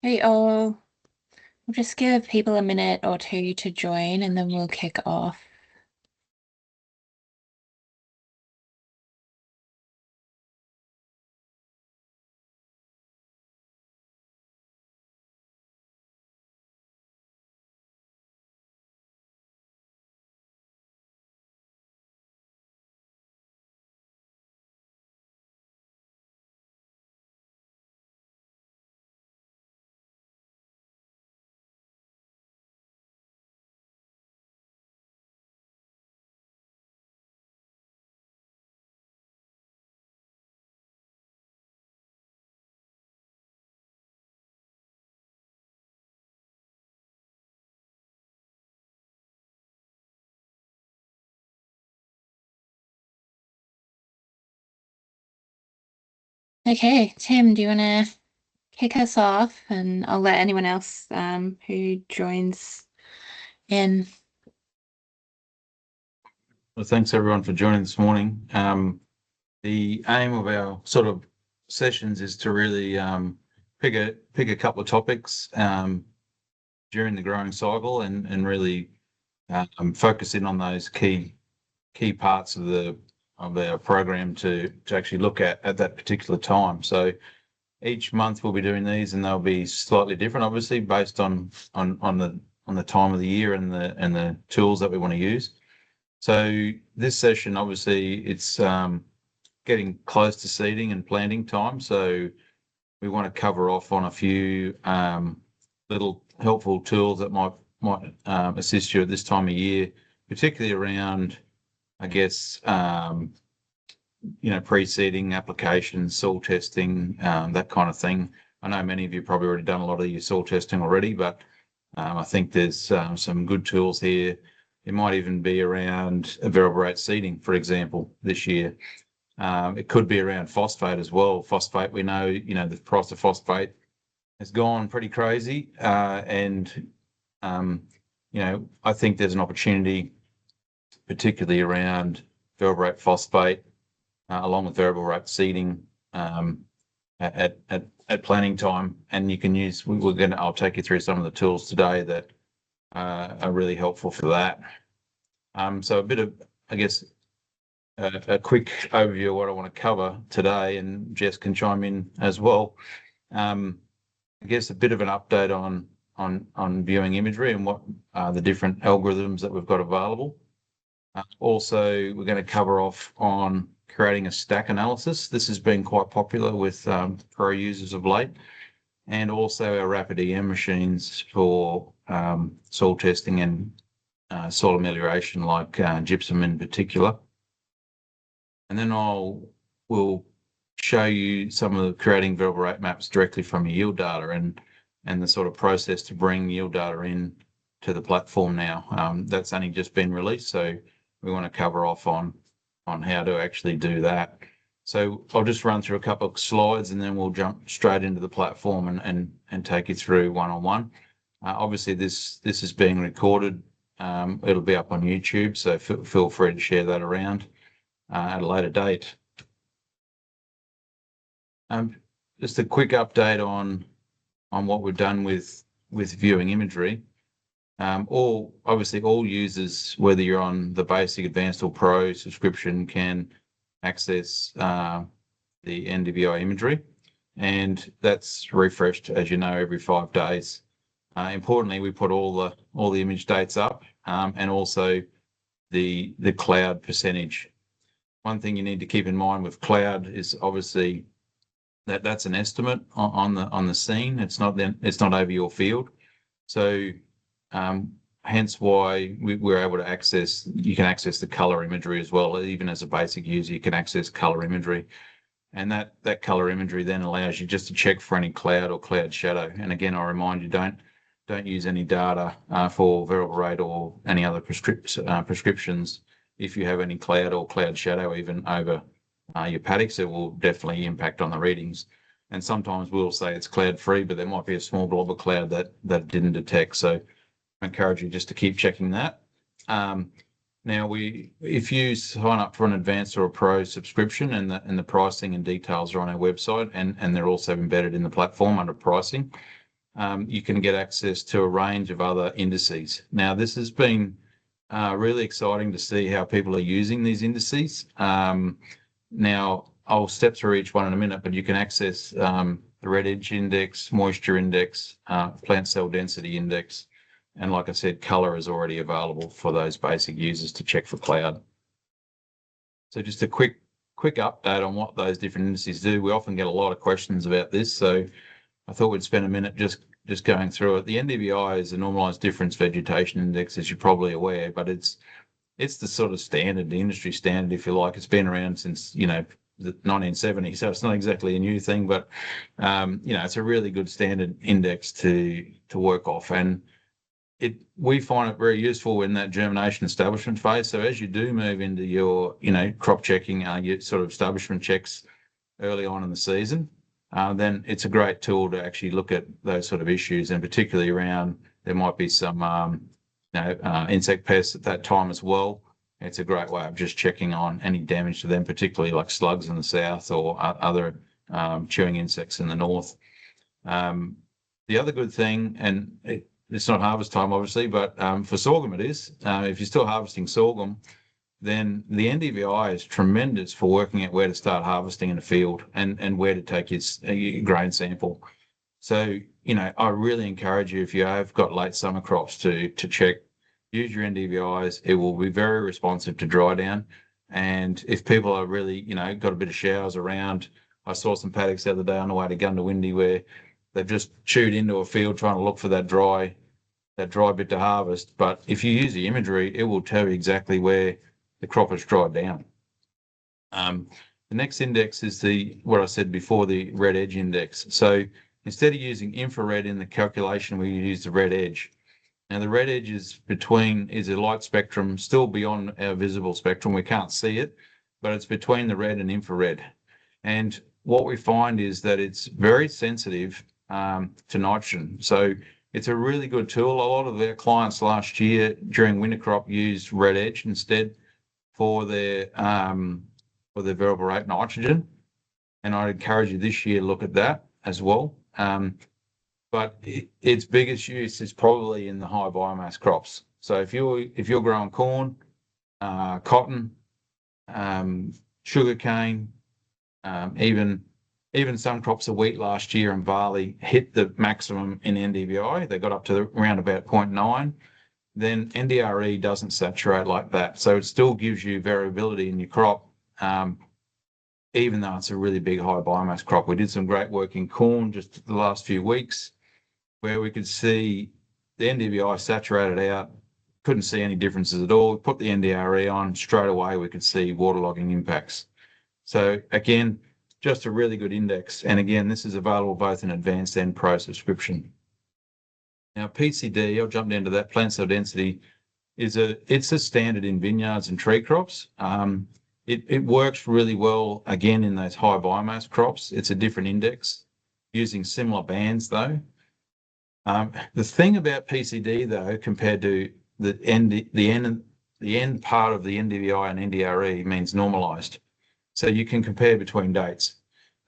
Hey all, we'll just give people a minute or two to join and then we'll kick off. Okay, Tim, do you want to kick us off and I'll let anyone else who joins in. Well, thanks everyone for joining this morning. The aim of our sort of sessions is to really pick a couple of topics during the growing cycle and really focus in on those key parts of our program to actually look at that particular time. So each month we'll be doing these, and they'll be slightly different, obviously, based on the time of the year and the tools that we want to use. So this session, obviously, it's getting close to seeding and planting time. So we want to cover off on a few little helpful tools that might assist you at this time of year, particularly around, I guess, pre-seeding applications, soil testing, that kind of thing. I know many of you probably already done a lot of your soil testing already, but I think there's some good tools here. It might even be around a variable rate seeding, for example, this year. It could be around phosphate as well. Phosphate, we know, the price of phosphate has gone pretty crazy. I think there's an opportunity, particularly around variable rate phosphate, along with variable rate seeding at planting time. And you can use, I'll take you through some of the tools today that are really helpful for that. So a bit of, I guess, a quick overview of what I want to cover today, and Jess can chime in as well. I guess a bit of an update on viewing imagery and what the different algorithms that we've got available. Also, we're going to cover off on creating a stack analysis. This has been quite popular with pro users of late, and also our rapid EM machines for soil testing and soil amelioration, like gypsum in particular. And then we'll show you some of the creating variable rate maps directly from your yield data and the sort of process to bring yield data in to the platform now. That's only just been released, so we want to cover off on how to actually do that. So I'll just run through a couple of slides and then we'll jump straight into the platform and take you through one-on-one. Obviously, this is being recorded. It'll be up on YouTube, so feel free to share that around at a later date. Just a quick update on what we've done with viewing imagery. Obviously all users, whether you're on the basic, advanced or pro subscription, can access the NDVI imagery, and that's refreshed, as you know, every 5 days. Importantly, we put all the image dates up, and also the cloud percentage. One thing you need to keep in mind with cloud is obviously that's an estimate on the scene. It's not over your field. So hence why we're able to access, you can access the color imagery as well. Even as a basic user, you can access color imagery. And that color imagery then allows you just to check for any cloud or cloud shadow. And again, I remind you, don't use any data for variable rate or any other prescriptions if you have any cloud or cloud shadow even over your paddocks. It will definitely impact on the readings. And sometimes we'll say it's cloud free, but there might be a small blob of cloud that didn't detect. So I encourage you just to keep checking that. Now, if you sign up for an advanced or a pro subscription, and the pricing and details are on our website, and they're also embedded in the platform under pricing. you can get access to a range of other indices. Now, this has been really exciting to see how people are using these indices. Now, I'll step through each one in a minute, but you can access the red edge index, moisture index, plant cell density index, and like I said, color is already available for those basic users to check for cloud. So just a quick update on what those different indices do. We often get a lot of questions about this, so I thought we'd spend a minute just going through it. The NDVI is the normalized difference vegetation index, as you're probably aware, but it's the sort of standard, the industry standard, if you like. It's been around since, the 1970s, so it's not exactly a new thing, but it's a really good standard index to work off, and we find it very useful in that germination establishment phase. So as you do move into your crop checking, your sort of establishment checks early on in the season, then it's a great tool to actually look at those sort of issues, and particularly around there might be some insect pests at that time as well. It's a great way of just checking on any damage to them, particularly like slugs in the south or other chewing insects in the north. The other good thing, and it's not harvest time, obviously, but for sorghum it is. If you're still harvesting sorghum, then the NDVI is tremendous for working out where to start harvesting in a field and where to take your grain sample. So, I really encourage you, if you have got late summer crops, to check, use your NDVIs. It will be very responsive to dry down. And if people are really, got a bit of showers around, I saw some paddocks the other day on the way to Gundawindi where they've just chewed into a field trying to look for that dry bit to harvest. But if you use the imagery, it will tell you exactly where the crop has dried down. The next index is what I said before, the red edge index. So instead of using infrared in the calculation, we use the red edge. Now the red edge is a light spectrum, still beyond our visible spectrum. We can't see it, but it's between the red and infrared. And what we find is that it's very sensitive to nitrogen. So it's a really good tool. A lot of their clients last year during winter crop used red edge instead for their variable rate nitrogen. And I'd encourage you this year look at that as well. But its biggest use is probably in the high biomass crops. So if you're growing corn, cotton, sugarcane, even some crops of wheat last year and barley hit the maximum in NDVI. They got up to around about 0.9. Then NDRE doesn't saturate like that. So it still gives you variability in your crop, even though it's a really big high biomass crop. We did some great work in corn just the last few weeks where we could see the NDVI saturated out, couldn't see any differences at all. We put the NDRE on, straight away we could see waterlogging impacts. So again, just a really good index. And again, this is available both in advanced and pro subscription. Now PCD, I'll jump down to that, plant cell density, it's a standard in vineyards and tree crops. It works really well, again, in those high biomass crops. It's a different index, using similar bands though. The thing about PCD though, compared to the end part of the NDVI and NDRE means normalized. So you can compare between dates.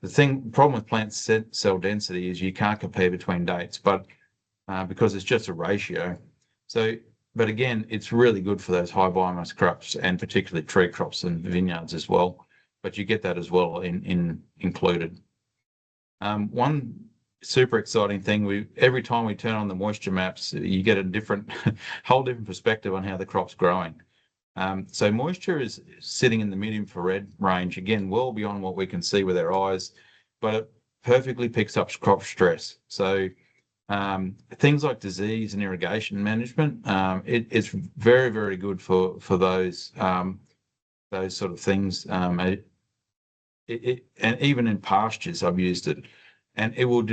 The problem with plant cell density is you can't compare between dates, but because it's just a ratio. But again, it's really good for those high biomass crops and particularly tree crops and vineyards as well. But you get that as well included. One super exciting thing, every time we turn on the moisture maps, you get a whole different perspective on how the crop's growing. So moisture is sitting in the mid-infrared range, again, well beyond what we can see with our eyes, but it perfectly picks up crop stress. So things like disease and irrigation management, it's very, very good for those sort of things. And even in pastures, I've used it, and it will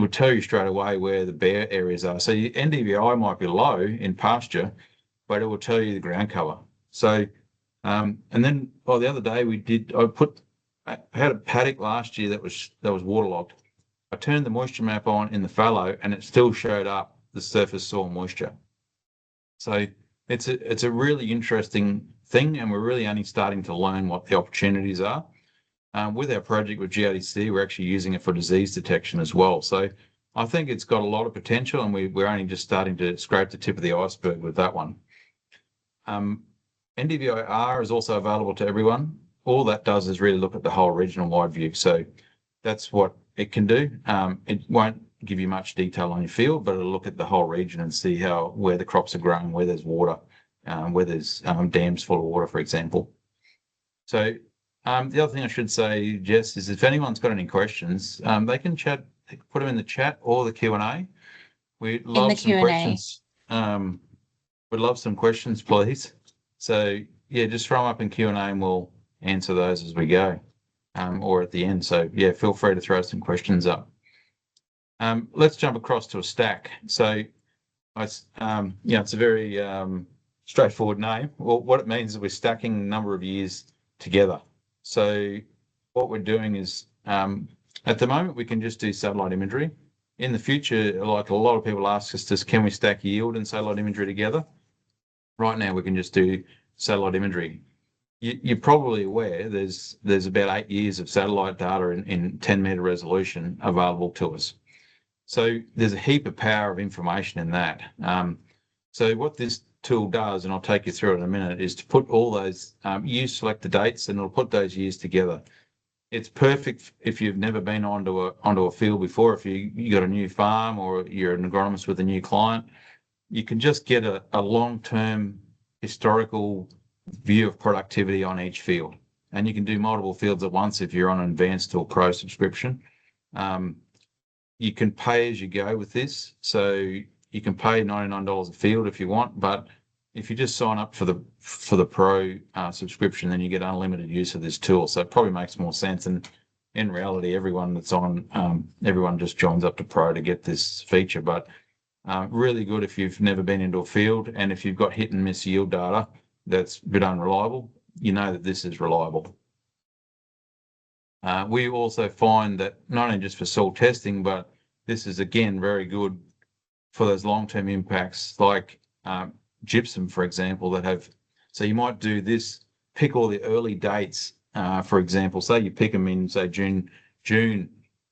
tell you straight away where the bare areas are. So your NDVI might be low in pasture, but it will tell you the ground cover. So, and then the other day I had a paddock last year that was waterlogged. I turned the moisture map on in the fallow and it still showed up the surface soil moisture. So it's a really interesting thing, and we're really only starting to learn what the opportunities are. With our project with GRDC, we're actually using it for disease detection as well. So I think it's got a lot of potential, and we're only just starting to scrape the tip of the iceberg with that one. NDVI-R is also available to everyone. All that does is really look at the whole regional wide view. So that's what it can do. It won't give you much detail on your field, but it'll look at the whole region and see where the crops are growing, where there's water, where there's dams full of water, for example. So the other thing I should say, Jess, is if anyone's got any questions, they can put them in the chat or the Q&A. We'd love some questions. We'd love some questions, please. So yeah, just throw them up in Q&A and we'll answer those as we go, or at the end. So yeah, feel free to throw some questions up. Let's jump across to a stack. So it's a very straightforward name. Well, what it means is we're stacking a number of years together. So what we're doing is, at the moment, we can just do satellite imagery. In the future, like a lot of people ask us, can we stack yield and satellite imagery together? Right now, we can just do satellite imagery. You're probably aware there's about 8 years of satellite data in 10-meter resolution available to us. So there's a heap of power of information in that. So what this tool does, and I'll take you through it in a minute, is to put all those, you select the dates and it'll put those years together. It's perfect if you've never been onto a field before, if you got a new farm or you're an agronomist with a new client. You can just get a long-term historical view of productivity on each field. And you can do multiple fields at once if you're on an advanced or pro subscription. You can pay as you go with this. So you can pay $99 a field if you want, but if you just sign up for the pro subscription, then you get unlimited use of this tool. So it probably makes more sense. And in reality, everyone just joins up to pro to get this feature. But really good if you've never been into a field, and if you've got hit and miss yield data that's a bit unreliable, you know that this is reliable. We also find that not only just for soil testing, but this is again very good for those long-term impacts like gypsum, for example, so you might do this, pick all the early dates, for example, say you pick them in, say, June,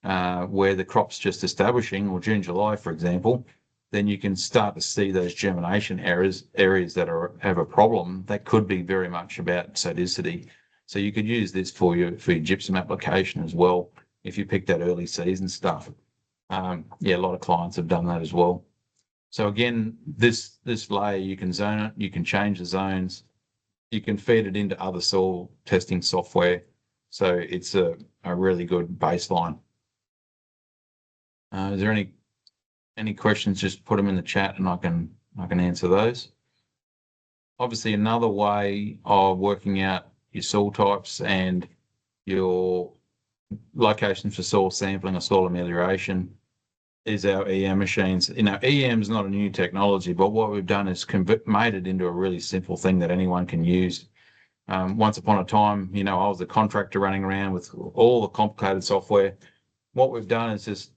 where the crop's just establishing, or June, July, for example, then you can start to see those germination areas that have a problem that could be very much about sodicity. So you could use this for your gypsum application as well, if you pick that early season stuff. A lot of clients have done that as well. So again, this layer, you can zone it, you can change the zones, you can feed it into other soil testing software. So it's a really good baseline. Is there any questions? Just put them in the chat and I can answer those. Obviously, another way of working out your soil types and your locations for soil sampling or soil amelioration is our EM machines. EM is not a new technology, but what we've done is made it into a really simple thing that anyone can use. Once upon a time, I was a contractor running around with all the complicated software. What we've done is just,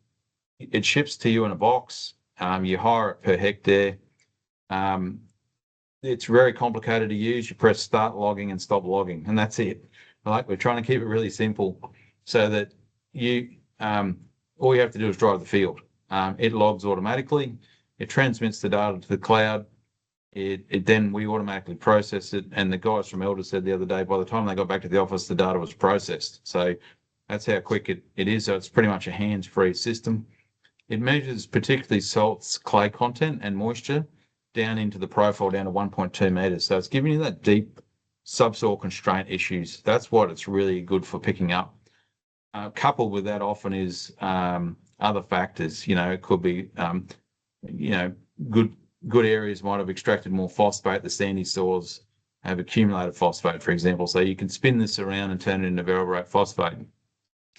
it ships to you in a box. You hire it per hectare. It's very complicated to use. You press start logging and stop logging, and that's it. We're trying to keep it really simple so that all you have to do is drive the field. It logs automatically. It transmits the data to the cloud. Then we automatically process it. And the guys from Elder said the other day, by the time they got back to the office, the data was processed. So that's how quick it is. So it's pretty much a hands-free system. It measures particularly salts, clay content, and moisture down into the profile down to 1.2 meters. So it's giving you that deep subsoil constraint issues. That's what it's really good for picking up. Coupled with that often is other factors. It could be, good areas might have extracted more phosphate. The sandy soils have accumulated phosphate, for example. So you can spin this around and turn it into variable rate phosphate.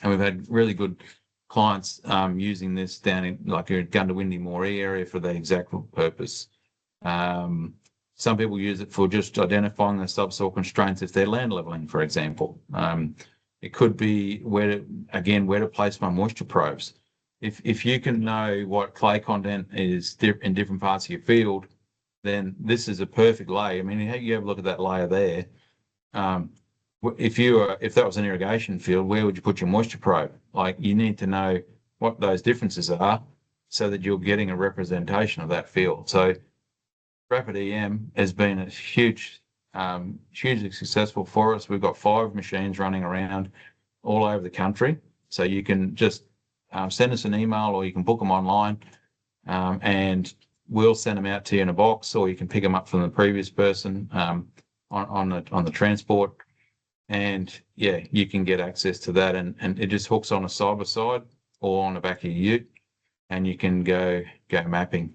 And we've had really good clients using this down in like a Gundawindi Moree area for that exact purpose. Some people use it for just identifying the subsoil constraints if they're land leveling, for example. It could be where to place my moisture probes. If you can know what clay content is in different parts of your field, then this is a perfect layer. I mean, you have a look at that layer there. If that was an irrigation field, where would you put your moisture probe? You need to know what those differences are so that you're getting a representation of that field. So Rapid EM has been a hugely successful for us. We've got 5 machines running around all over the country. So you can just send us an email, or you can book them online, and we'll send them out to you in a box, or you can pick them up from the previous person on the transport. And yeah, you can get access to that, and it just hooks on a side by side or on the back of your ute, and you can go mapping.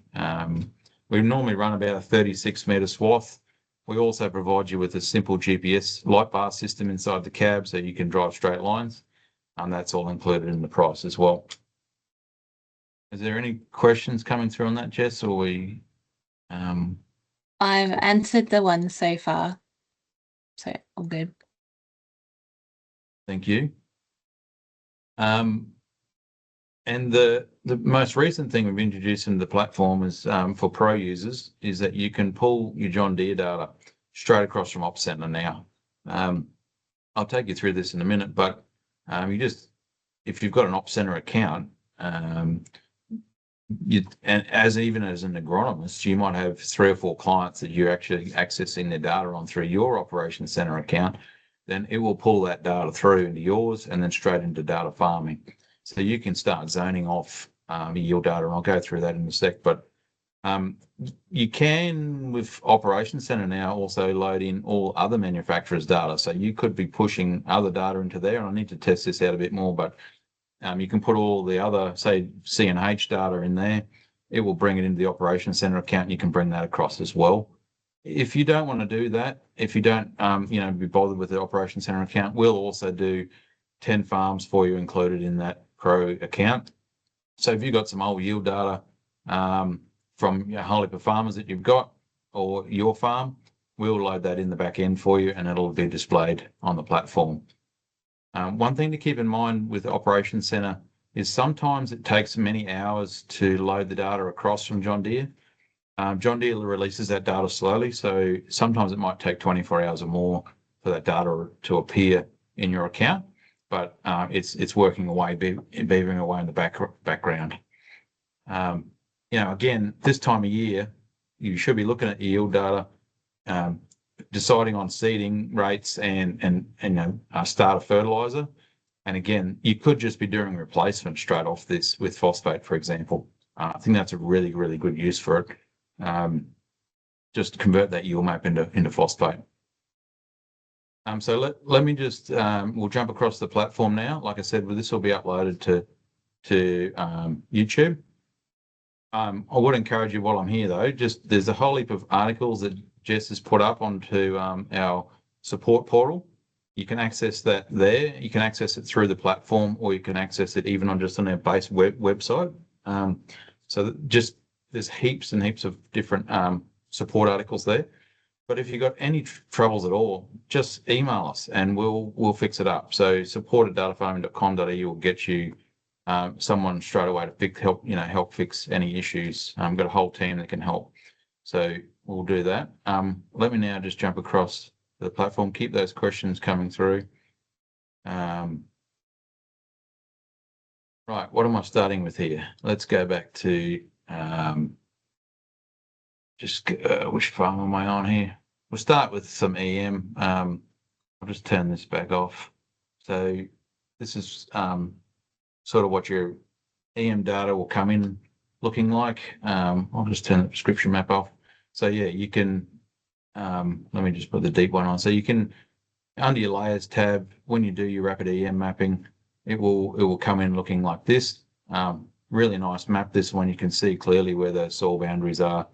We normally run about a 36-metre swath. We also provide you with a simple GPS light bar system inside the cab, so you can drive straight lines, and that's all included in the price as well. Is there any questions coming through on that, Jess, or we? I've answered the one so far, so all good. Thank you. And the most recent thing we've introduced into the platform is for pro users is that you can pull your John Deere data straight across from Op Center now. I'll take you through this in a minute, but if you've got an Op Center account, and even as an agronomist, you might have 3 or 4 clients that you're actually accessing their data on through your Operations Center account. Then it will pull that data through into yours and then straight into data farming. So you can start zoning off yield data, and I'll go through that in a sec. But you can, with Operations Center now, also load in all other manufacturers' data. So you could be pushing other data into there, and I need to test this out a bit more, but you can put all the other, say, C&H data in there. It will bring it into the Operations Center account, and you can bring that across as well. If you don't want to do that, if you don't be bothered with the Operations Center account, we'll also do 10 farms for you included in that Pro account. So if you've got some old yield data from a whole heap of farmers that you've got, or your farm, we'll load that in the back end for you, and it'll be displayed on the platform. One thing to keep in mind with the Operations Center is sometimes it takes many hours to load the data across from John Deere. John Deere releases that data slowly, so sometimes it might take 24 hours or more for that data to appear in your account, but it's working away, beavering away in the background. Again, this time of year, you should be looking at yield data, deciding on seeding rates and start of fertilizer. And again, you could just be doing replacement straight off this with phosphate, for example. I think that's a really, really good use for it. Just convert that yield map into phosphate. So let me just, we'll jump across the platform now. Like I said, this will be uploaded to YouTube. I would encourage you while I'm here, though, there's a whole heap of articles that Jess has put up onto our support portal. You can access that there. You can access it through the platform, or you can access it even on our base website. So there's heaps and heaps of different support articles there. But if you've got any troubles at all, just email us and we'll fix it up. So support@datafarming.com.au will get you someone straight away to help fix any issues. We've got a whole team that can help. So we'll do that. Let me now just jump across the platform. Keep those questions coming through. Right, what am I starting with here? Let's go back to which farm am I on here? We'll start with some EM. I'll just turn this back off. So this is sort of what your EM data will come in looking like. I'll just turn the prescription map off. So yeah, you can, let me just put the deep one on. So you can, under your layers tab, when you do your rapid EM mapping, it will come in looking like this. Really nice map, this one. You can see clearly where the soil boundaries are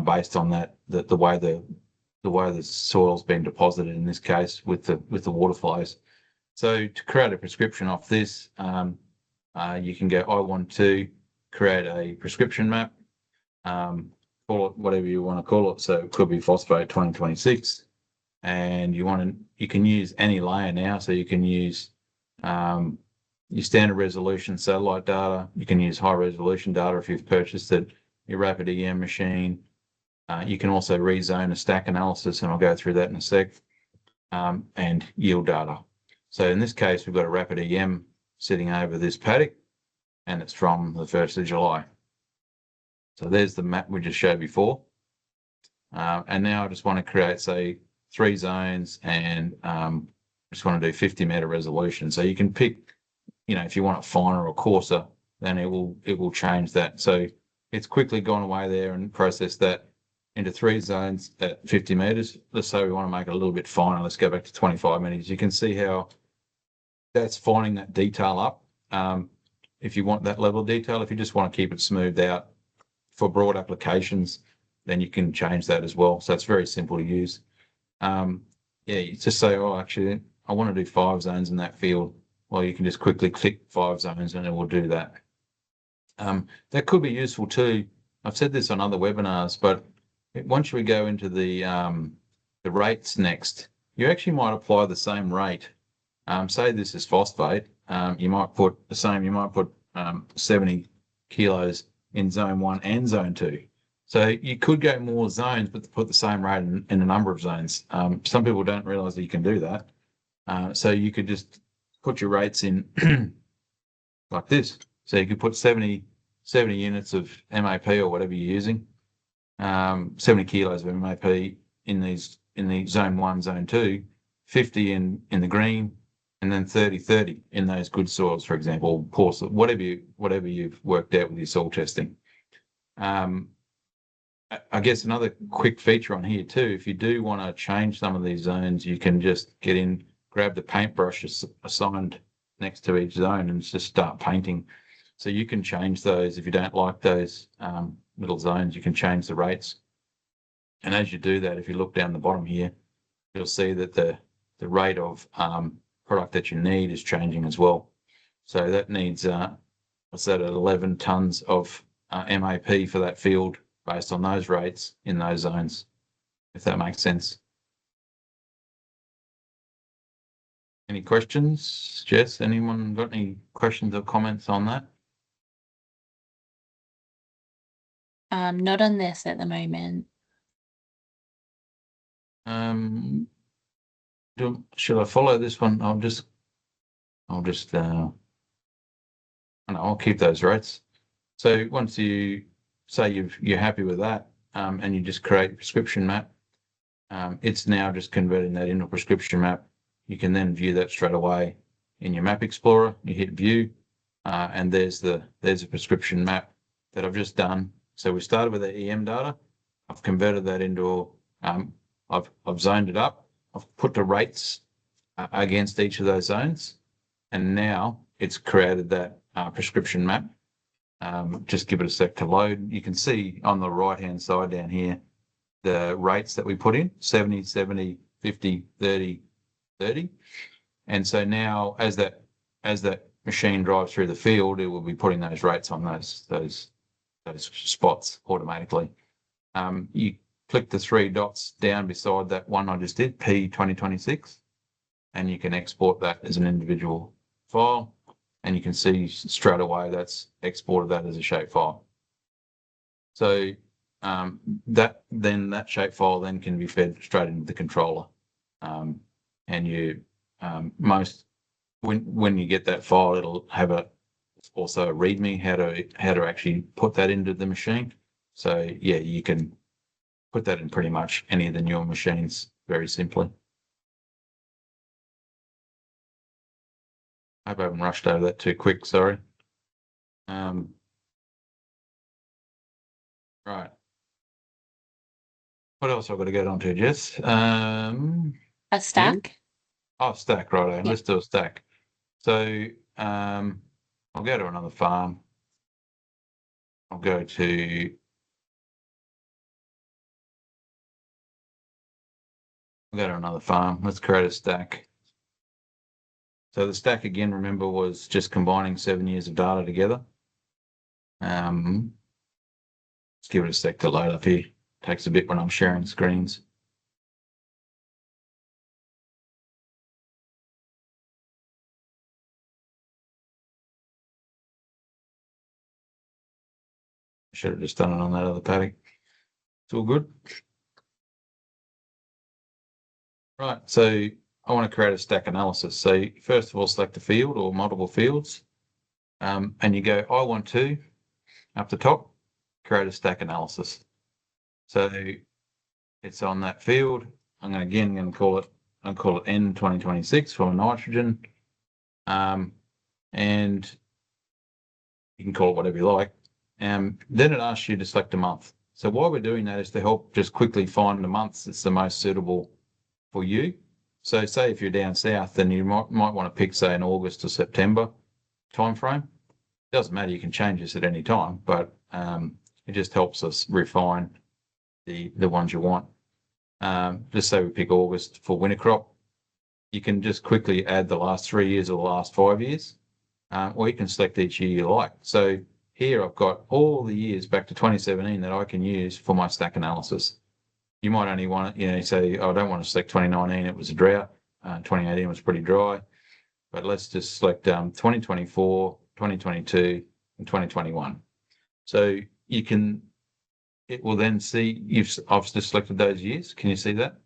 based on that, the way the soil's been deposited in this case with the water flows. So to create a prescription off this, you can go, I want to create a prescription map, call it whatever you want to call it. So it could be phosphate 2026, and you can use any layer now. So you can use your standard resolution satellite data. You can use high resolution data if you've purchased it, your rapid EM machine. You can also rezone a stack analysis, and I'll go through that in a sec, and yield data. So in this case, we've got a rapid EM sitting over this paddock, and it's from the 1st of July. So there's the map we just showed before. And now I just want to create, say, 3 zones, and just want to do 50-meter resolution. So you can pick, if you want it finer or coarser, then it will change that. So it's quickly gone away there and processed that into 3 zones at 50 meters. Let's say we want to make it a little bit finer. Let's go back to 25 meters. You can see how that's finding that detail up. If you want that level of detail, if you just want to keep it smoothed out for broad applications, then you can change that as well. So it's very simple to use. You just say, oh, actually, I want to do 5 zones in that field. Well, you can just quickly click 5 zones and it will do that. That could be useful too. I've said this on other webinars, but once we go into the rates next, you actually might apply the same rate. Say this is phosphate, you might put the same. You might put 70 kilos in zone 1 and zone 2. So you could go more zones, but put the same rate in a number of zones. Some people don't realize that you can do that. So you could just put your rates in like this. So you could put 70 units of MAP or whatever you're using, 70 kilos of MAP in the zone 1, zone 2, 50 in the green, and then 30 in those good soils, for example, poor soil, whatever you've worked out with your soil testing. I guess another quick feature on here too, if you do want to change some of these zones, you can just get in, grab the paintbrush assigned next to each zone and just start painting. So you can change those. If you don't like those little zones, you can change the rates. And as you do that, if you look down the bottom here, you'll see that the rate of product that you need is changing as well. So that needs, what's that, 11 tons of MAP for that field based on those rates in those zones, if that makes sense. Any questions? Jess, anyone got any questions or comments on that? Not on this at the moment. Should I follow this one? I'll keep those rates. So once you say you're happy with that, and you just create a prescription map, it's now just converting that into a prescription map. You can then view that straight away in your map explorer. You hit view, and there's a prescription map that I've just done. So we started with the EM data. I've converted that into, I've zoned it up. I've put the rates against each of those zones, and now it's created that prescription map. Just give it a sec to load. You can see on the right-hand side down here the rates that we put in, 70, 70, 50, 30, 30. And so now as that machine drives through the field, it will be putting those rates on those spots automatically. You click the 3 dots down beside that one I just did, P2026, and you can export that as an individual file, and you can see straight away that's exported that as a shapefile. So that shapefile then can be fed straight into the controller, and you when you get that file, it'll have also a README how to actually put that into the machine. So yeah, you can put that in pretty much any of the newer machines very simply. I hope I haven't rushed over that too quick, sorry. Right. What else I've got to get onto, Jess? A stack? Oh, stack, right. Yep. Let's do a stack. So I'll go to another farm. I'll go to another farm. Let's create a stack. So the stack again, remember, was just combining 7 years of data together. Let's give it a sec to load up here. Takes a bit when I'm sharing screens. Should have just done it on that other paddock. It's all good. Right, so I want to create a stack analysis. So first of all, select a field or multiple fields, and you go I want to up the top. create a stack analysis. So it's on that field. I'm going to call it N 2026 for nitrogen. And you can call it whatever you like. Then it asks you to select a month. So why we're doing that is to help just quickly find the months that's the most suitable for you. So say if you're down south, then you might want to pick, say, an August to September timeframe. Doesn't matter, you can change this at any time, but it just helps us refine the ones you want. Just say we pick August for winter crop. You can just quickly add the last 3 years or the last 5 years, or you can select each year you like. So here I've got all the years back to 2017 that I can use for my stack analysis. You might only want to, say, oh, I don't want to select 2019, it was a drought. 2018 was pretty dry. But let's just select 2024, 2022, and 2021. So it will then see I've just selected those years. Can you see that?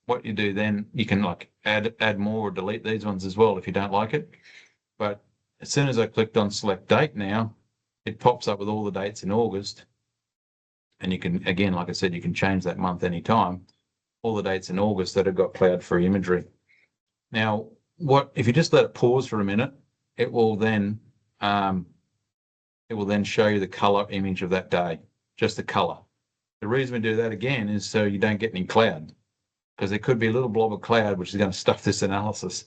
What you do then, you can like add more or delete these ones as well if you don't like it. But as soon as I clicked on select date now, it pops up with all the dates in August. And you can, again, like I said, you can change that month anytime. All the dates in August that have got cloud-free imagery. Now, if you just let it pause for a minute, it will then show you the color image of that day, just the color. The reason we do that again is so you don't get any cloud, because there could be a little blob of cloud which is going to stuff this analysis.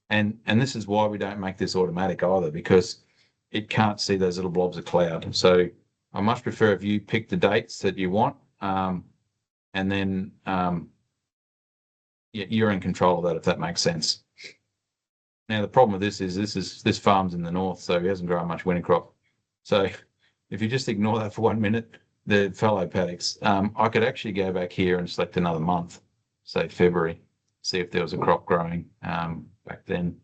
And this is why we don't make this automatic either, because it can't see those little blobs of cloud. So I much prefer if you pick the dates that you want, and then you're in control of that, if that makes sense. Now the problem with this is this farm's in the north, so he hasn't grown much winter crop. So if you just ignore that for 1 minute, the fallow paddocks, I could actually go back here and select another month, say February, see if there was a crop growing back then.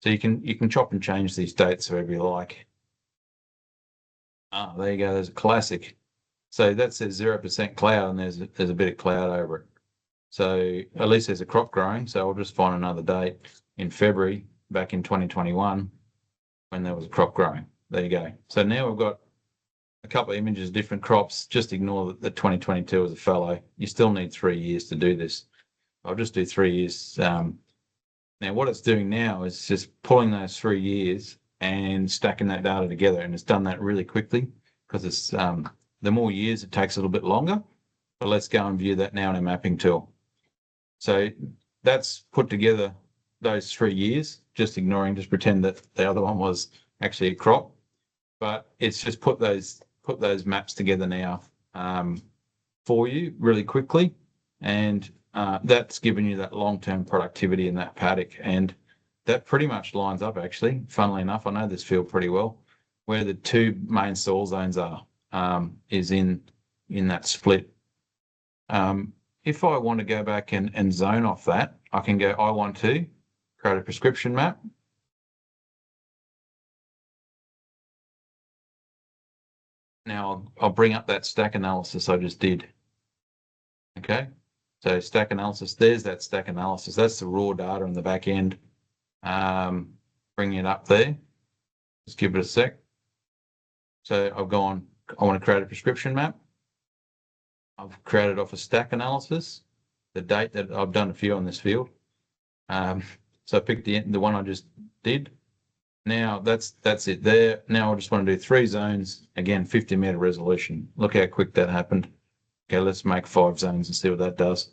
So you can chop and change these dates however you like. There you go. There's a classic. So that says 0% cloud, and there's a bit of cloud over it. So at least there's a crop growing. So I'll just find another date in February back in 2021 when there was a crop growing. There you go. So now we've got a couple of images, different crops. Just ignore that 2022 was a fallow. You still need 3 years to do this. I'll just do 3 years. Now what it's doing now is just pulling those 3 years and stacking that data together, and it's done that really quickly because it's the more years it takes a little bit longer. But let's go and view that now in a mapping tool. So that's put together those 3 years, just pretend that the other one was actually a crop, but it's just put those maps together now for you really quickly, and that's given you that long-term productivity in that paddock. And that pretty much lines up, actually, funnily enough. I know this field pretty well. Where the two main soil zones are is in that split. If I want to go back and zone off that, I can go, I want to create a prescription map. Now I'll bring up that stack analysis I just did. Okay, so stack analysis, there's that stack analysis. That's the raw data in the back end. Bring it up there. Just give it a sec. So I've gone, I want to create a prescription map. I've created off a stack analysis, the date that I've done a few on this field. So I picked the one I just did. Now that's it there. Now I just want to do 3 zones, again, 50-meter resolution. Look how quick that happened. Okay, let's make 5 zones and see what that does.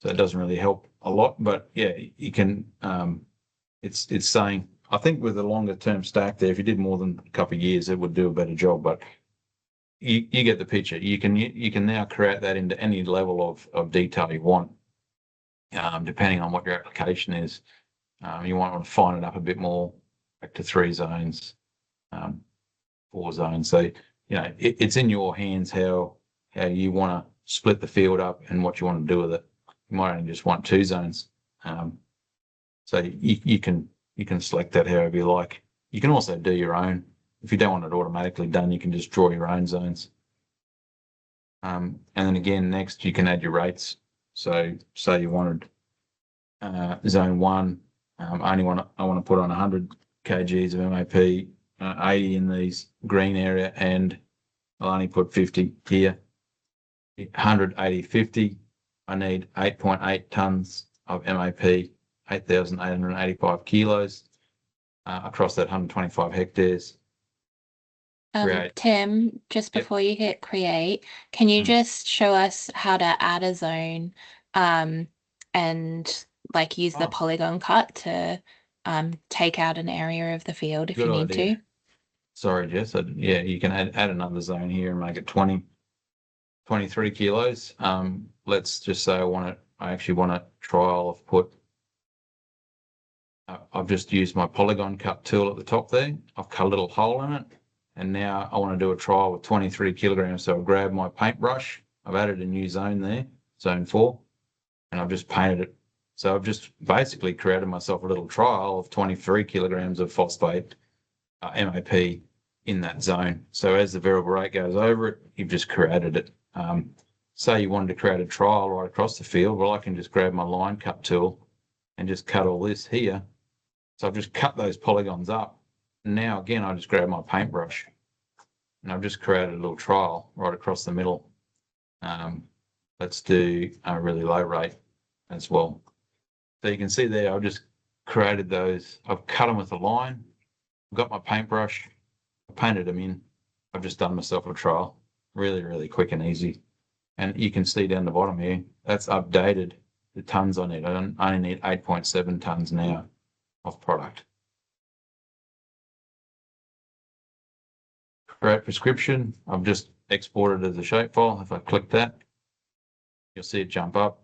So it doesn't really help a lot, but yeah, you can, it's saying, I think with a longer term stack there, if you did more than a couple of years, it would do a better job, but you get the picture. You can now create that into any level of detail you want, depending on what your application is. You want to fine it up a bit more, back to 3 zones, 4 zones. So, it's in your hands how you want to split the field up and what you want to do with it. You might only just want 2 zones. So you can select that however you like. You can also do your own. If you don't want it automatically done, you can just draw your own zones. And then again, next you can add your rates. So say you wanted zone 1, I want to put on 100 kgs of MAP, 80 in these green area, and I'll only put 50 here. 100, 80, 50. I need 8.8 tons of MAP, 8,885 kilos across that 125 hectares. Create. Tim, just Yep. before you hit create, can you just show us how to add a zone, and like use the Oh, polygon cut to take out an area of the field if good you need idea. to? Sorry, Jess. Yeah, you can add another zone here and make it 23 kilos. Let's just say I actually want a trial of I've just used my polygon cut tool at the top there. I've cut a little hole in it. And now I want to do a trial with 23 kilograms. So I've grabbed my paintbrush. I've added a new zone there, zone 4, and I've just painted it. So I've just basically created myself a little trial of 23 kilograms of phosphate MAP in that zone. So as the variable rate goes over it, you've just created it. Say you wanted to create a trial right across the field, well, I can just grab my line cut tool and just cut all this here. So I've just cut those polygons up. And now again, I just grab my paintbrush and I've just created a little trial right across the middle. Let's do a really low rate as well. So you can see there, I've just created those. I've cut them with a line. I've got my paintbrush. I painted them in. I've just done myself a trial. Really, really quick and easy. And you can see down the bottom here, that's updated the tons on it. I only need 8.7 tons now of product. Create prescription. I've just exported as a shapefile. If I click that, you'll see it jump up.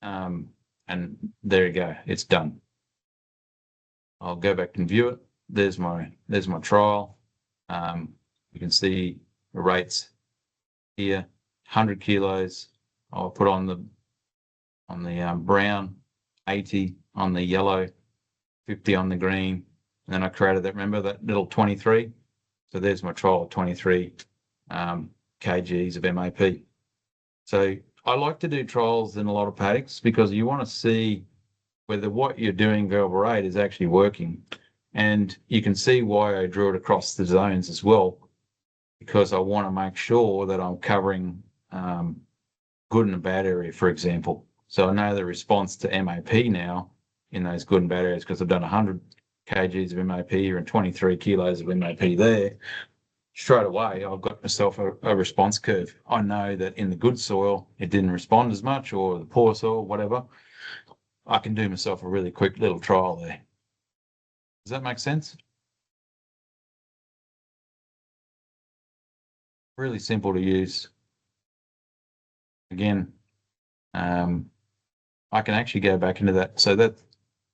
And there you go. It's done. I'll go back and view it. There's my trial. You can see the rates here. 100 kilos. I'll put on the brown, 80 on the yellow, 50 on the green. And then I created that, remember that little 23? So there's my trial of 23 kgs of MAP. So I like to do trials in a lot of paddocks because you want to see whether what you're doing variable rate is actually working. And you can see why I drew it across the zones as well, because I want to make sure that I'm covering good and a bad area, for example. So I know the response to MAP now in those good and bad areas because I've done 100 kgs of MAP here and 23 kilos of MAP there. Straight away, I've got myself a response curve. I know that in the good soil, it didn't respond as much, or the poor soil, whatever. I can do myself a really quick little trial there. Does that make sense? Really simple to use. Again, I can actually go back into that. So that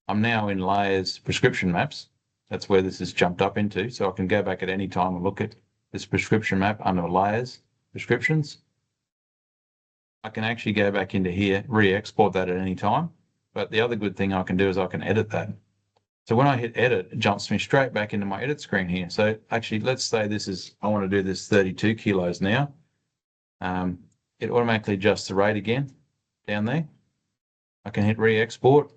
I'm now in layers prescription maps. That's where this has jumped up into. So I can go back at any time and look at this prescription map under layers, prescriptions. I can actually go back into here, re-export that at any time. But the other good thing I can do is I can edit that. So when I hit edit, it jumps me straight back into my edit screen here. So actually, let's say I want to do this 32 kilos now. It automatically adjusts the rate again down there. I can hit re-export.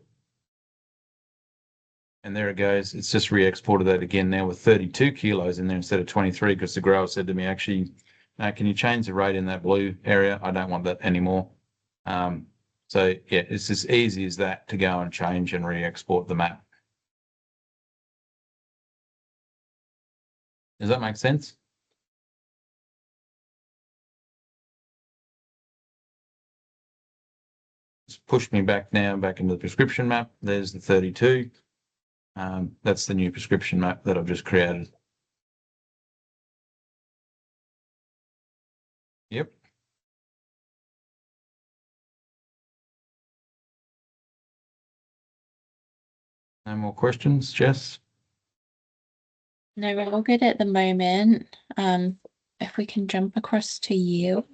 And there it goes. It's just re-exported that again now with 32 kilos in there instead of 23 because the grower said to me, actually, can you change the rate in that blue area? I don't want that anymore. So yeah, it's as easy as that to go and change and re-export the map. Does that make sense? It's pushed me back now, back into the prescription map. There's the 32. That's the new prescription map that I've just created. Yep. No more questions, Jess? No, we're all good at the moment. If we can jump across to yield.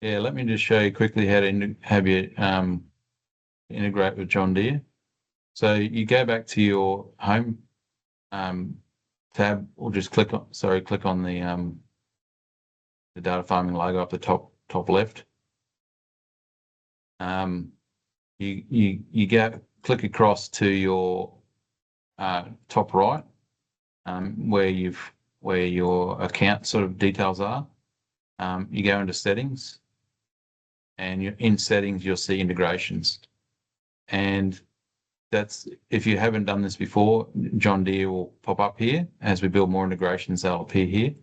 Yeah, let me just show you quickly how to have you integrate with John Deere. So you go back to your home tab, or just click on the data farming logo up the top left. You go click across to your top right, where you've where your account sort of details are. You go into settings, and in settings you'll see integrations. And that's, if you haven't done this before, John Deere will pop up here. As we build more integrations, they'll appear here.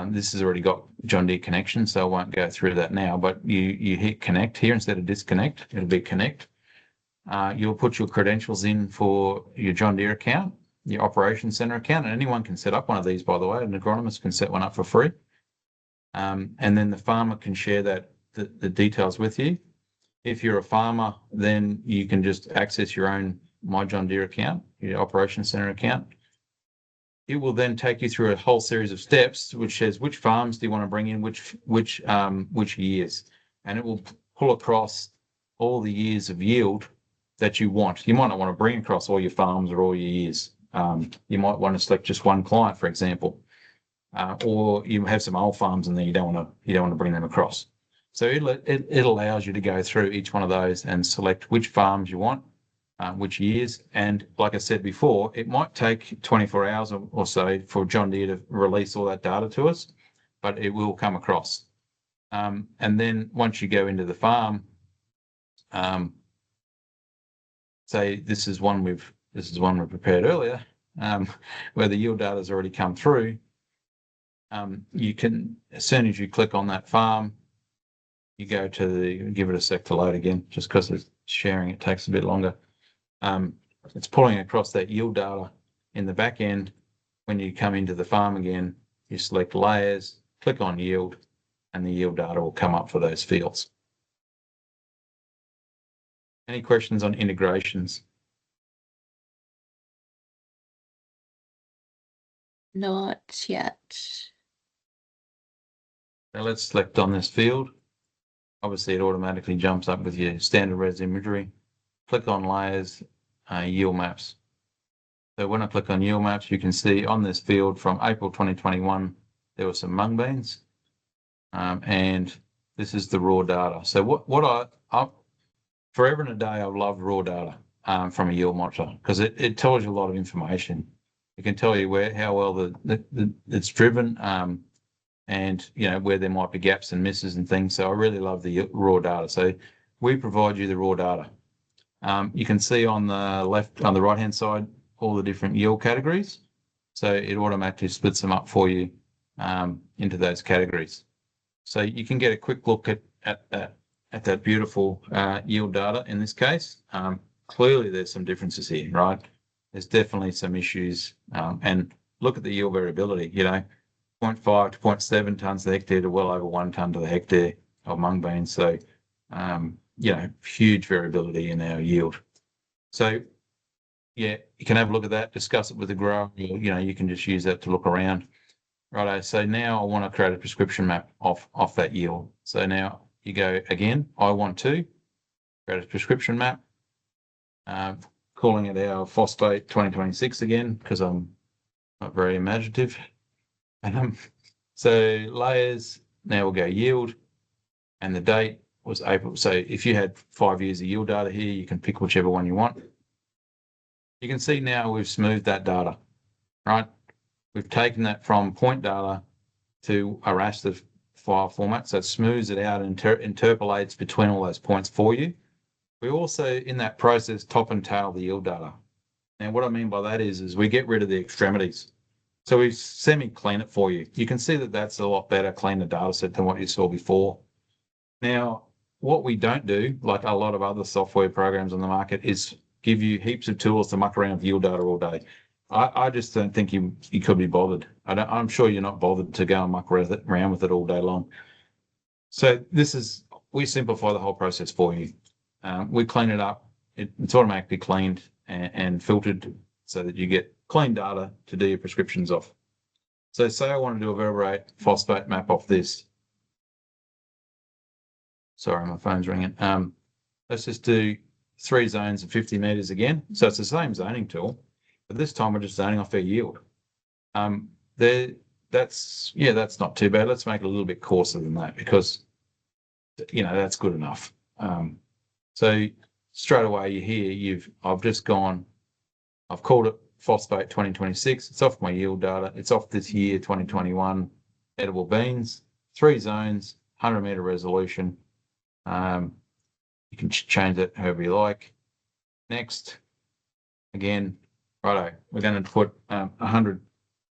This has already got John Deere connection, so I won't go through that now, but you hit connect here instead of disconnect. It'll be connect. You'll put your credentials in for your John Deere account, your Operations Center account, and anyone can set up one of these, by the way. An agronomist can set one up for free. And then the farmer can share the details with you. If you're a farmer, then you can just access your own My John Deere account, your Operations Center account. It will then take you through a whole series of steps, which says which farms do you want to bring in, which years, and it will pull across all the years of yield that you want. You might not want to bring across all your farms or all your years. You might want to select just one client, for example, or you have some old farms and then you don't want to bring them across. So it allows you to go through each one of those and select which farms you want, which years. And like I said before, it might take 24 hours or so for John Deere to release all that data to us, but it will come across. And then once you go into the farm, say this is one we prepared earlier, where the yield data has already come through. You can, as soon as you click on that farm, you go to give it a sec to load again, just because it's sharing, it takes a bit longer. It's pulling across that yield data in the back end. When you come into the farm again, you select layers, click on yield, and the yield data will come up for those fields. Any questions on integrations? Not yet. Now let's select on this field. Obviously, it automatically jumps up with your standard res imagery. Click on layers, yield maps. So when I click on yield maps, you can see on this field from April 2021, there were some mung beans. And this is the raw data. So what I forever and a day, I've loved raw data from a yield monitor, because it tells you a lot of information. It can tell you how well it's driven, and where there might be gaps and misses and things. So I really love the raw data. So we provide you the raw data. You can see on the right hand side all the different yield categories. So it automatically splits them up for you into those categories. So you can get a quick look at that beautiful yield data in this case. Clearly there's some differences here, right? There's definitely some issues, and look at the yield variability, 0.5 to 0.7 tonnes to the hectare to well over 1 tonne to the hectare of mung beans. So, huge variability in our yield. So, yeah, you can have a look at that, discuss it with the grower. You can just use that to look around. Righto, so now I want to create a prescription map off that yield. So now you go again, I want to create a prescription map, calling it our phosphate 2026 again, because I'm not very imaginative. So layers, now we'll go yield, and the date was April. So if you had 5 years of yield data here, you can pick whichever one you want. You can see now we've smoothed that data, right? We've taken that from point data to a raster file format, so it smooths it out and interpolates between all those points for you. We also, in that process, top and tail the yield data. And what I mean by that is we get rid of the extremities. So we semi-clean it for you. You can see that that's a lot better, cleaner data set than what you saw before. Now, what we don't do, like a lot of other software programs on the market, is give you heaps of tools to muck around with yield data all day. I just don't think you could be bothered. I'm sure you're not bothered to go and muck around with it all day long. So we simplify the whole process for you. We clean it up. It's automatically cleaned and filtered so that you get clean data to do your prescriptions off. So say I want to do a vertebrate phosphate map off this. Sorry, my phone's ringing. Let's just do 3 zones of 50 meters again. So it's the same zoning tool, but this time we're just zoning off our yield. That's not too bad. Let's make it a little bit coarser than that, because that's good enough. So straight away here, I've called it phosphate 2026. It's off my yield data. It's off this year, 2021, edible beans, 3 zones, 100-meter resolution. You can change that however you like. Next, again, righto, we're going to put 100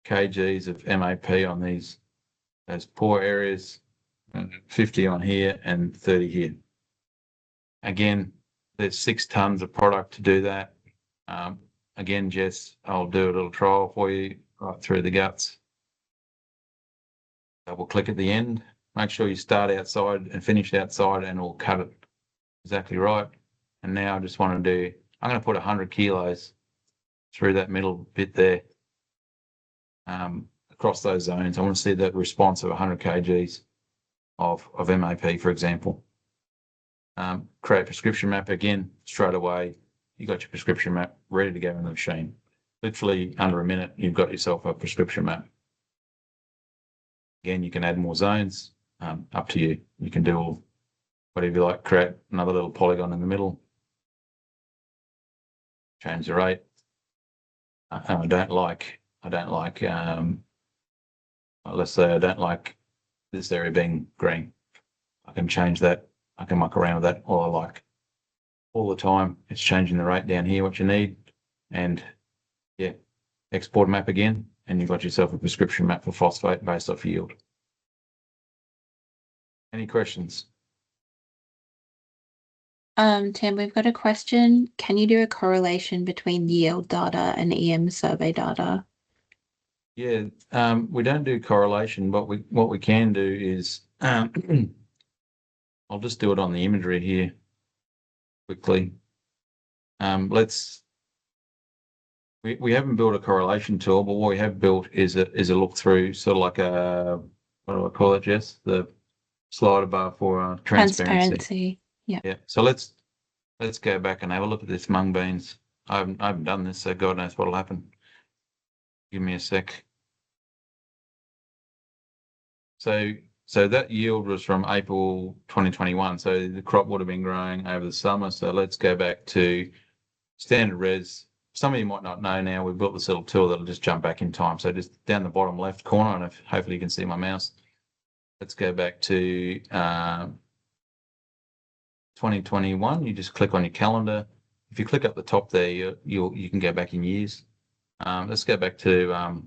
kgs of MAP on those poor areas, 50 on here and 30 here. Again, there's 6 tons of product to do that. Again, Jess, I'll do a little trial for you right through the guts. Double click at the end. Make sure you start outside and finish outside, and we'll cut it exactly right. And now I just want to do, I'm going to put 100 kilos through that middle bit there, across those zones. I want to see that response of 100 kgs of MAP, for example. Create prescription map again, straight away. You got your prescription map ready to go in the machine. Literally under a minute, you've got yourself a prescription map. Again, you can add more zones, up to you. You can do whatever you like, create another little polygon in the middle. Change the rate. I don't like, let's say I don't like this area being green. I can change that. I can muck around with that all I like. All the time, it's changing the rate down here, what you need. And yeah, export map again, and you've got yourself a prescription map for phosphate based off yield. Any questions? Tim, we've got a question. Can you do a correlation between yield data and EM survey data? Yeah, we don't do correlation, but what we can do is, I'll just do it on the imagery here quickly. We haven't built a correlation tool, but what we have built is a look through, sort of like a, what do I call it, Jess? The slider bar for transparency. Yeah. Yeah. So let's go back and have a look at this mung beans. I haven't done this, so God knows what'll happen. Give me a sec. So that yield was from April 2021. So the crop would have been growing over the summer. So let's go back to standard res. Some of you might not know now, we've built this little tool that'll just jump back in time. So just down the bottom left corner, and hopefully you can see my mouse. Let's go back to 2021. You just click on your calendar. If you click up the top there, you can go back in years. Let's go back to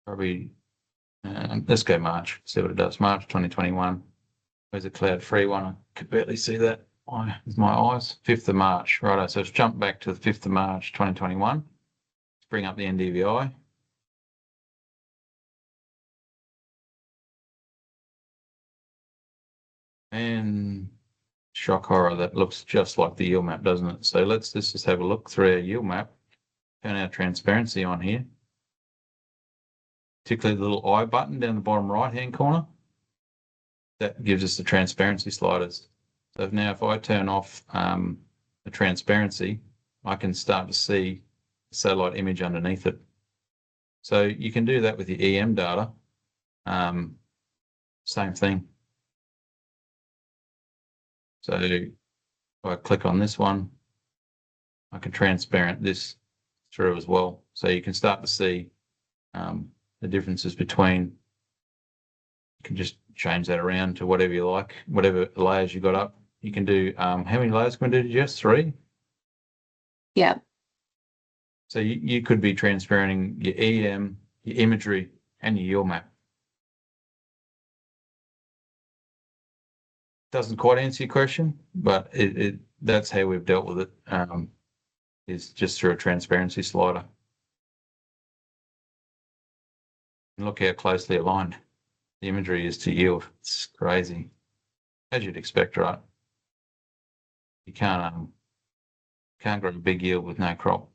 probably, let's go March, see what it does. March 2021. Where's the cloud-free one? I could barely see that with my eyes. 5th of March. Righto, so let's jump back to the 5th of March 2021. Let's bring up the NDVI. And shock horror, that looks just like the yield map, doesn't it? So let's just have a look through our yield map. Turn our transparency on here. Particularly the little I button down the bottom right-hand corner. That gives us the transparency sliders. So now if I turn off the transparency, I can start to see the satellite image underneath it. So you can do that with your EM data. Same thing. So if I click on this one, I can transparent this through as well. So you can start to see the differences between. You can just change that around to whatever you like, whatever layers you got up. You can do, how many layers can we do, Jess? 3? Yeah. So you could be transparenting your EM, your imagery, and your yield map. Doesn't quite answer your question, but that's how we've dealt with it, is just through a transparency slider. And look how closely aligned the imagery is to yield. It's crazy, as you'd expect, right? You can't grow a big yield with no crop.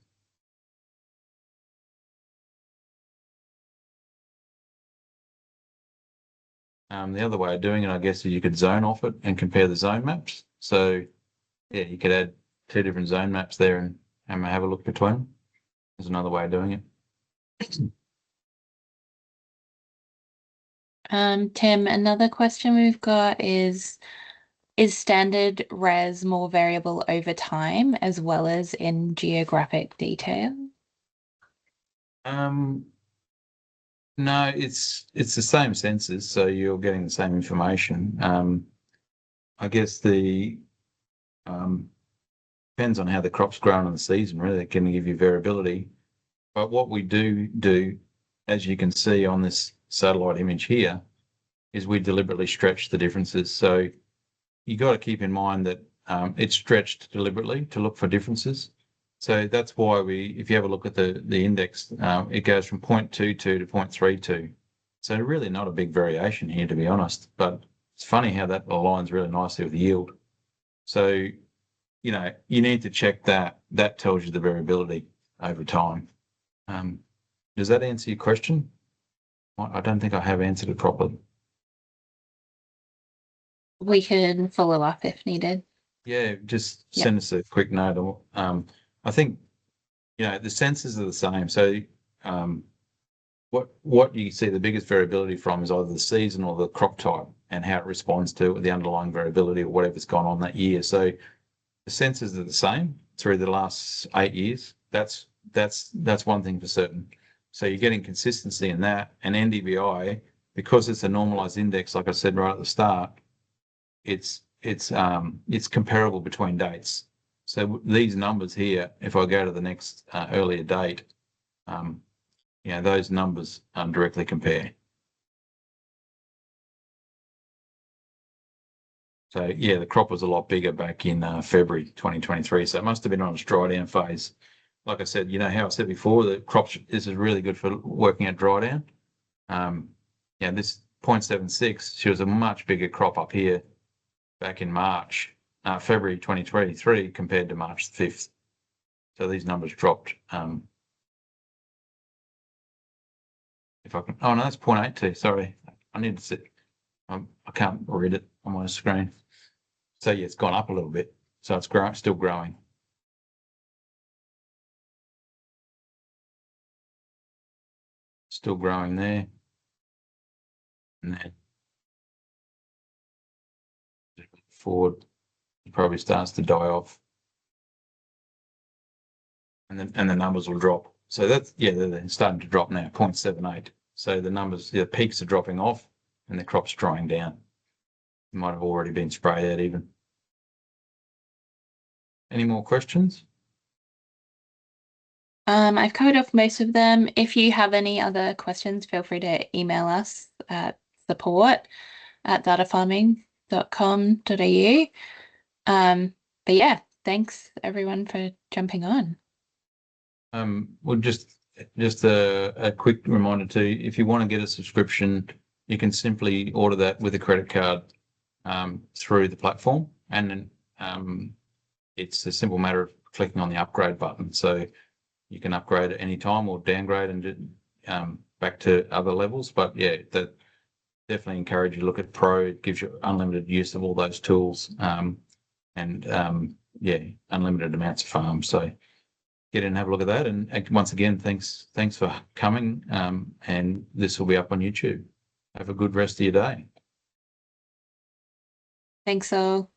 The other way of doing it, I guess, is you could zone off it and compare the zone maps. So yeah, you could add 2 different zone maps there and have a look between them. There's another way of doing it. Tim, another question we've got is, Is standard res more variable over time as well as in geographic detail? No, it's the same sensors, so you're getting the same information. I guess the depends on how the crop's grown in the season. Really, it can give you variability. But what we do, as you can see on this satellite image here, is we deliberately stretch the differences. So you got to keep in mind that it's stretched deliberately to look for differences. So that's why if you have a look at the index, it goes from 0.22 to 0.32. So really not a big variation here, to be honest. But it's funny how that aligns really nicely with the yield. So, you need to check that. That tells you the variability over time. Does that answer your question? I don't think I have answered it properly. We can follow up if needed. Yeah, just Yep. send us a quick note. Or, I think the sensors are the same. So what you see the biggest variability from is either the season or the crop type and how it responds to the underlying variability or whatever's gone on that year. So the sensors are the same through the last 8 years. That's one thing for certain. So you're getting consistency in that, and NDVI, because it's a normalized index, like I said right at the start, it's comparable between dates. So these numbers here, if I go to the next earlier date, those numbers directly compare. So yeah, the crop was a lot bigger back in February 2023. So it must have been on its dry down phase. Like I said, how I said before, the crops, this is really good for working at dry down. This 0.76, she was a much bigger crop up here back in February 2023 compared to March 5th. So these numbers dropped. If I can, oh no, that's 0.82. Sorry, I need to sit. I can't read it on my screen. So yeah, it's gone up a little bit. So it's still growing. Still growing there. And then forward, it probably starts to die off. And the numbers will drop. So they're starting to drop now, 0.78. So the numbers, the peaks are dropping off and the crop's drying down. It might have already been sprayed out even. Any more questions? I've covered off most of them. If you have any other questions, feel free to email us at support@datafarming.com.au. But yeah, thanks everyone for jumping on. Well, just a quick reminder too, if you want to get a subscription, you can simply order that with a credit card through the platform, and then it's a simple matter of clicking on the upgrade button. So you can upgrade at any time or downgrade and back to other levels. But yeah, that definitely encourage you to look at Pro. It gives you unlimited use of all those tools and unlimited amounts of farms. So get in and have a look at that. And once again, thanks for coming. And this will be up on YouTube. Have a good rest of your day. Thanks all.